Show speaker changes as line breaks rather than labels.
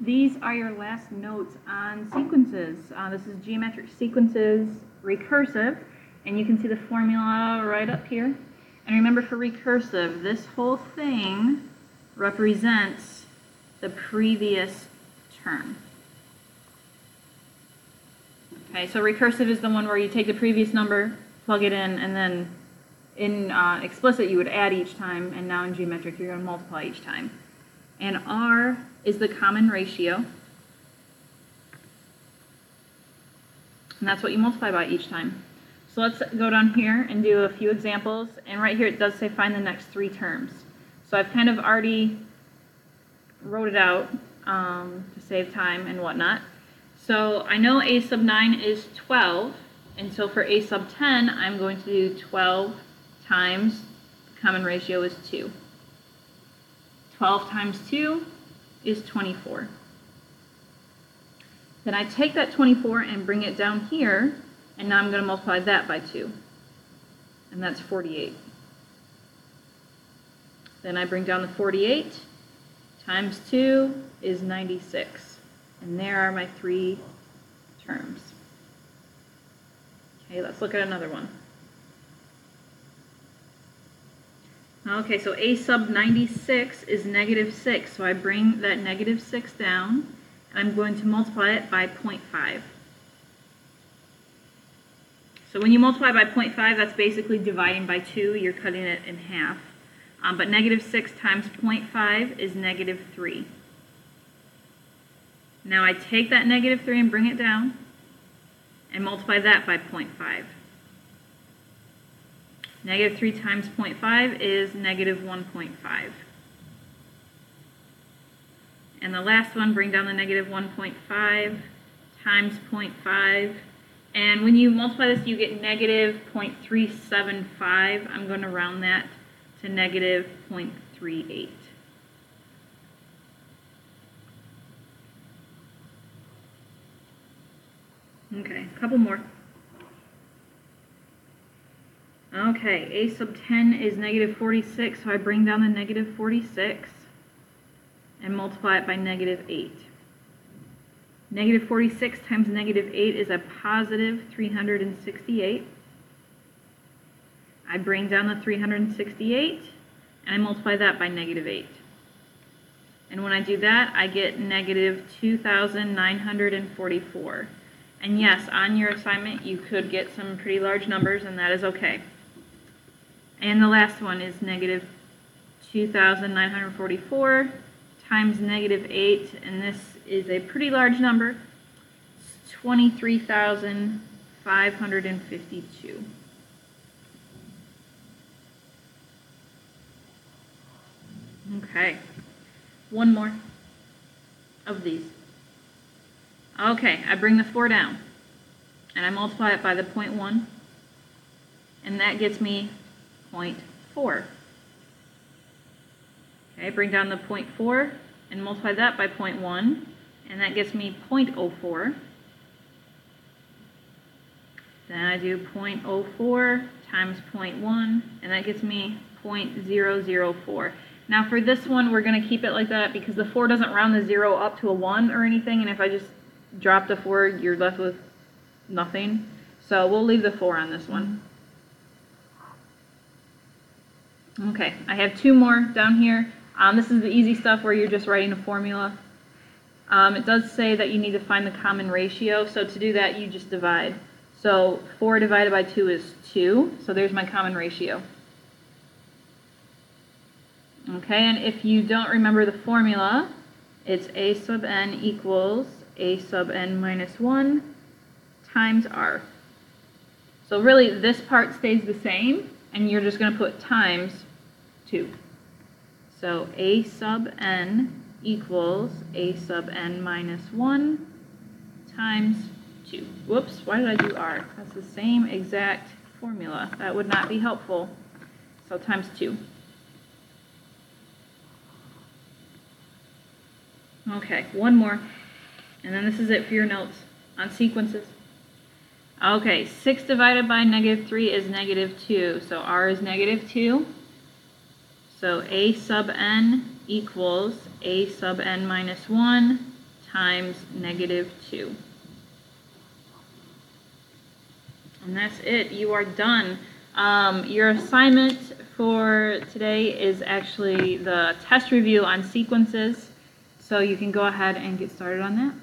These are your last notes on sequences. This is geometric sequences recursive, and you can see the formula right up here. And remember, for recursive, this whole thing represents the previous term. Okay, so recursive is the one where you take the previous number, plug it in, and then in explicit you would add each time, and now in geometric you're going to multiply each time. And R is the common ratio, and that's what you multiply by each time. So let's go down here and do a few examples, and right here it does say find the next three terms. So I've kind of already wrote it out to save time and whatnot. So I know a sub 9 is 12, and so for a sub 10 I'm going to do 12 times the common ratio is 2. 12 times 2 is 24. Then I take that 24 and bring it down here, and now I'm going to multiply that by 2, and that's 48. Then I bring down the 48 times 2 is 96, and there are my three terms. Okay, let's look at another one. Okay, so a sub 96 is negative 6, so I bring that negative 6 down, and I'm going to multiply it by 0.5. So when you multiply by 0.5, that's basically dividing by 2, you're cutting it in half. But negative 6 times 0.5 is negative 3. Now I take that negative 3 and bring it down, and multiply that by 0.5. Negative 3 times 0.5 is negative 1.5. And the last one, bring down the negative 1.5 times 0.5. And when you multiply this, you get negative 0.375. I'm going to round that to negative 0.38. Okay, a couple more. Okay, a sub 10 is negative 46, so I bring down the negative 46 and multiply it by negative 8. Negative 46 times negative 8 is a positive 368. I bring down the 368 and I multiply that by negative 8. And when I do that, I get negative 2,944. And yes, on your assignment you could get some pretty large numbers, and that is okay. And the last one is negative 2,944 times negative 8, and this is a pretty large number. It's 23,552. Okay, one more of these. Okay, I bring the 4 down, and I multiply it by the 0.1, and that gets me 0.4. Okay, bring down the 0.4 and multiply that by 0.1, and that gets me 0.04. Then I do 0.04 times 0.1, and that gets me 0.004. Now for this one, we're going to keep it like that because the 4 doesn't round the 0 up to a 1 or anything, and if I just drop the 4, you're left with nothing. So we'll leave the 4 on this one. Okay, I have 2 more down here. This is the easy stuff where you're just writing a formula. It does say that you need to find the common ratio, so to do that you just divide. So 4 divided by 2 is 2, so there's my common ratio. Okay, and if you don't remember the formula, it's a sub n equals a sub n minus 1 times r. So really this part stays the same, and you're just going to put times 2. So a sub n equals a sub n minus 1 times 2. Whoops, why did I do r? That's the same exact formula. That would not be helpful. So times 2. Okay, one more. And then this is it for your notes on sequences. Okay, 6 divided by negative 3 is negative 2. So r is negative 2. So a sub n equals a sub n minus 1 times -2. And that's it. You are done. Your assignment for today is actually the test review on sequences. So you can go ahead and get started on that.